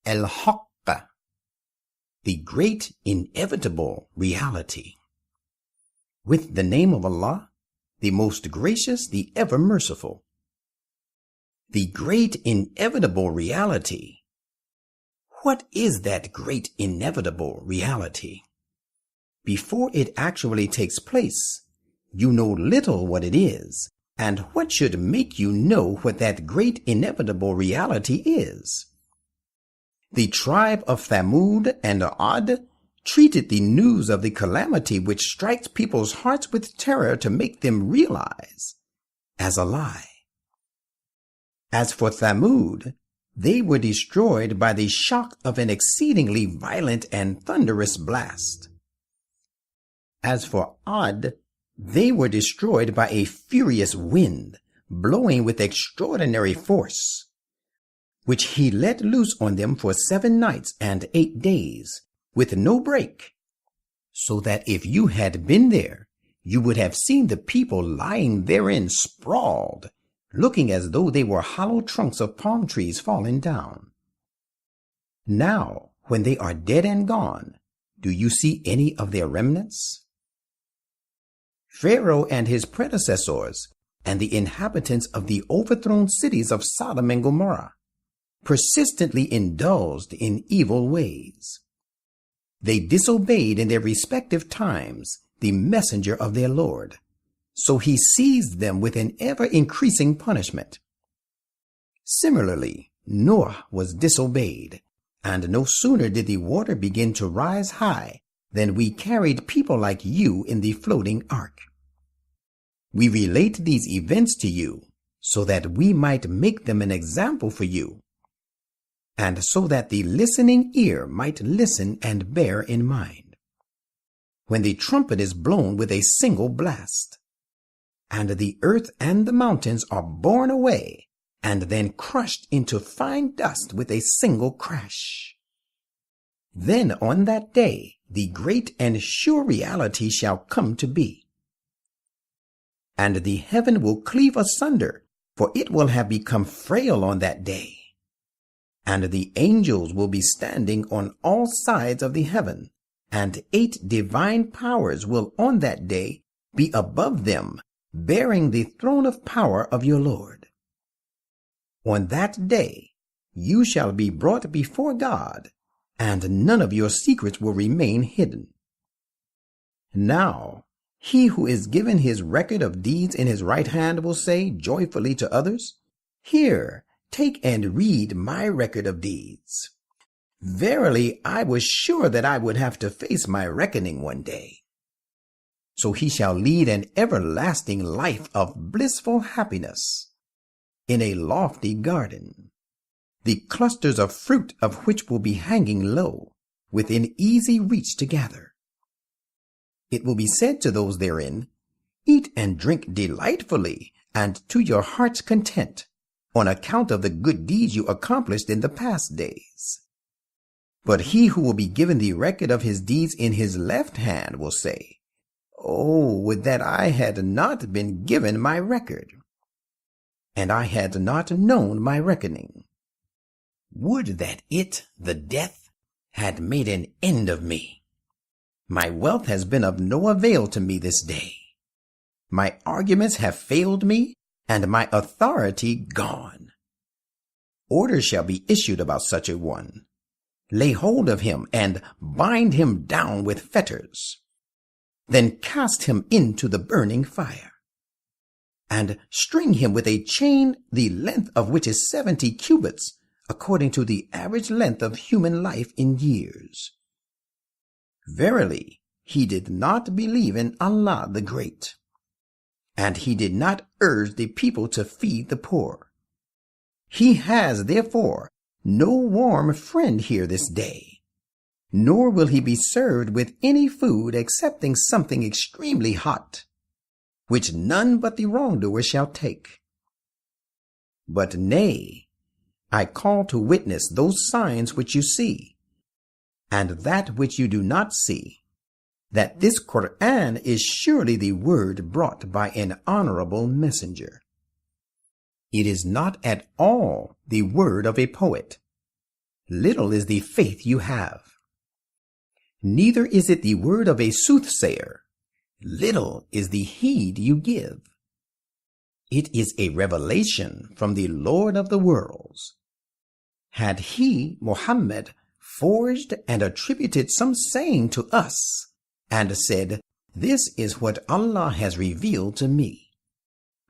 Al-Haqqah, the great inevitable reality. With the name of Allah, the most gracious, the ever merciful. The great inevitable reality. What is that great inevitable reality? Before it actually takes place, you know little what it is, and what should make you know what that great inevitable reality is? The tribe of Thamud and Ad treated the news of the calamity which strikes people's hearts with terror to make them realize as a lie. As for Thamud, they were destroyed by the shock of an exceedingly violent and thunderous blast. As for Ad, they were destroyed by a furious wind, blowing with extraordinary force, which he let loose on them for 7 nights and 8 days, with no break, so that if you had been there, you would have seen the people lying therein sprawled, looking as though they were hollow trunks of palm trees fallen down. Now, when they are dead and gone, do you see any of their remnants? Pharaoh and his predecessors and the inhabitants of the overthrown cities of Sodom and Gomorrah persistently indulged in evil ways. They disobeyed in their respective times the messenger of their Lord, so he seized them with an ever-increasing punishment. Similarly, Noah was disobeyed, and no sooner did the water begin to rise high than we carried people like you in the floating ark. We relate these events to you so that we might make them an example for you, and so that the listening ear might listen and bear in mind. When the trumpet is blown with a single blast, and the earth and the mountains are borne away, and then crushed into fine dust with a single crash. Then on that day the great and sure reality shall come to be. And the heaven will cleave asunder, for it will have become frail on that day. And the angels will be standing on all sides of the heaven, and 8 divine powers will on that day be above them, bearing the throne of power of your Lord. On that day you shall be brought before God, and none of your secrets will remain hidden. Now, he who is given his record of deeds in his right hand will say joyfully to others, "Here, take and read my record of deeds." Verily, I was sure that I would have to face my reckoning one day. So he shall lead an everlasting life of blissful happiness in a lofty garden, the clusters of fruit of which will be hanging low, within easy reach to gather. It will be said to those therein, "Eat and drink delightfully and to your heart's content, on account of the good deeds you accomplished in the past days." But he who will be given the record of his deeds in his left hand will say, "Oh, would that I had not been given my record, and I had not known my reckoning. Would that it, the death, had made an end of me. My wealth has been of no avail to me this day. My arguments have failed me, and my authority gone. Orders shall be issued about such a one. Lay hold of him and bind him down with fetters. Then cast him into the burning fire, and string him with a chain the length of which is 70 cubits, according to the average length of human life in years. Verily, he did not believe in Allah the Great, and he did not urge the people to feed the poor. He has, therefore, no warm friend here this day, nor will he be served with any food excepting something extremely hot, which none but the wrongdoer shall take. But nay, I call to witness those signs which you see, and that which you do not see, that this Quran is surely the word brought by an honorable messenger. It is not at all the word of a poet, little is the faith you have. Neither is it the word of a soothsayer, little is the heed you give. It is a revelation from the Lord of the worlds. Had he, Muhammad, forged and attributed some saying to us, and said, "This is what Allah has revealed to me,"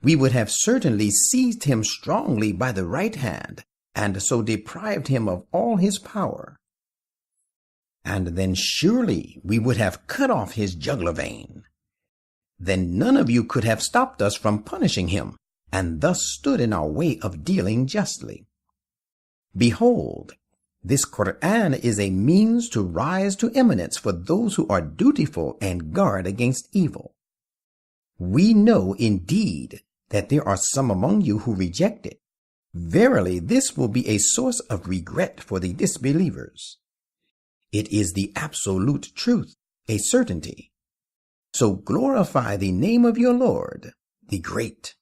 we would have certainly seized him strongly by the right hand, and so deprived him of all his power. And then surely we would have cut off his jugular vein. Then none of you could have stopped us from punishing him, and thus stood in our way of dealing justly. Behold, this Quran is a means to rise to eminence for those who are dutiful and guard against evil. We know indeed that there are some among you who reject it. Verily, this will be a source of regret for the disbelievers. It is the absolute truth, a certainty. So glorify the name of your Lord, the Great.